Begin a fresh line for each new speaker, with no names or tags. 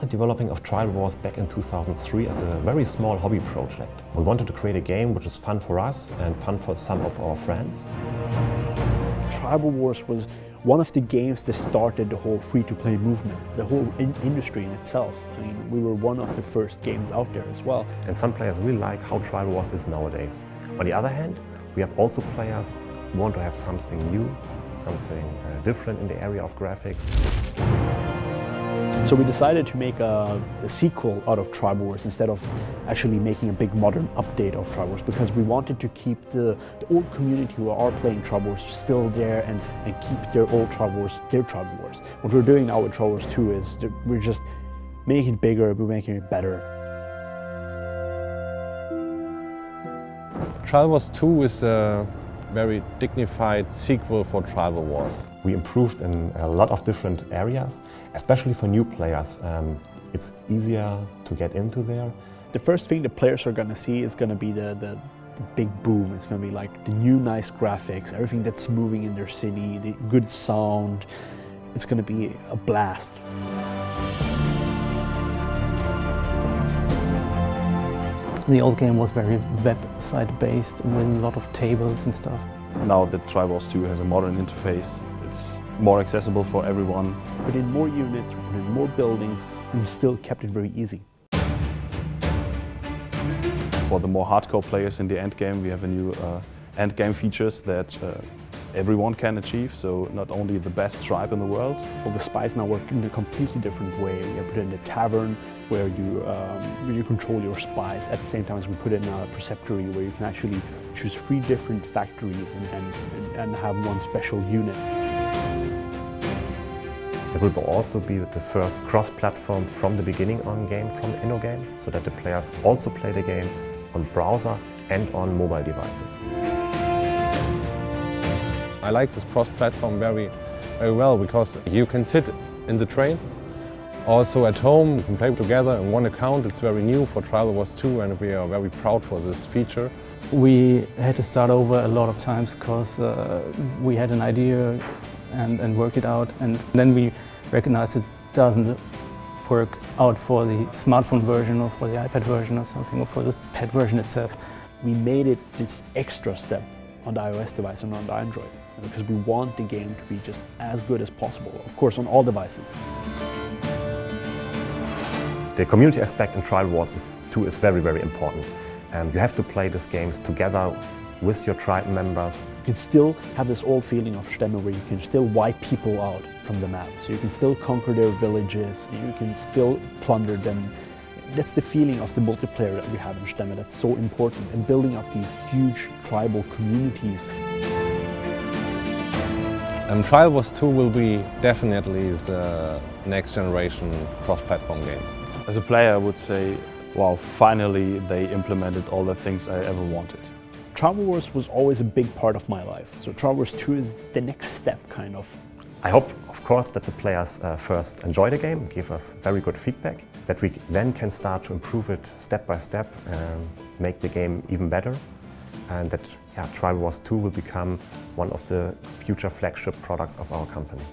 started developing of Tribal Wars back in 2003 as a very small hobby project. We wanted to create a game which is fun for us and fun for some of our friends.
Tribal Wars was one of the games that started the whole free-to-play movement, the whole industry in itself. I mean, we were one of the first games out there as well.
And some players really like how Tribal Wars is nowadays. On the other hand, we have also players who want to have something new, something different in the area of graphics.
So we decided to make a sequel out of Tribal Wars instead of actually making a big modern update of Tribal Wars, because we wanted to keep the old community who are playing Tribal Wars still there and keep their old Tribal Wars, their Tribal Wars. What we're doing now with Tribal Wars 2 is we're just making it bigger, we're making it better.
Tribal Wars 2 is a very dignified sequel for Tribal Wars.
We improved in a lot of different areas, especially for new players. It's easier to get into there.
The first thing the players are going to see is going to be the big boom. It's going to be like the new nice graphics, everything that's moving in their city, the good sound. It's going to be a blast.
The old game was very website based with a lot of tables and stuff.
Now that Tribal Wars 2 has a modern interface, it's more accessible for everyone.
Put in more units, put in more buildings, and we still kept it very easy.
For the more hardcore players in the end game, we have a new end game features that everyone can achieve, so not only the best tribe in the world.
Well, the spies now work in a completely different way. We put in the tavern where you control your spies. At the same time as we put in a preceptory where you can actually choose 3 different factories and have one special unit.
It will also be the first cross-platform from the beginning on game from InnoGames, so that the players also play the game on browser and on mobile devices.
I like this cross-platform very well because you can sit in the train. Also at home, you can play together in one account. It's very new for Tribal Wars 2 and we are very proud for this feature.
We had to start over a lot of times because we had an idea and work it out, and then we recognized it doesn't work out for the smartphone version or for the iPad version or something, or for this pad version itself.
We made it this extra step on the iOS device and on the Android, because we want the game to be just as good as possible, of course on all devices.
The community aspect in Tribal Wars 2 is very, very important. You have to play these games together with your tribe members.
You can still have this old feeling of Stemme where you can still wipe people out from the map. So you can still conquer their villages, you can still plunder them. That's the feeling of the multiplayer that we have in Stemme that's so important, and building up these huge tribal communities.
Tribal Wars 2 will be definitely the next generation cross-platform game.
As a player, I would say, wow, finally they implemented all the things I ever wanted.
Tribal Wars was always a big part of my life, so Tribal Wars 2 is the next step, kind of.
I hope, of course, that the players first enjoy the game, give us very good feedback, that we then can start to improve it step by step and make the game even better, and that Tribal Wars 2 will become one of the future flagship products of our company.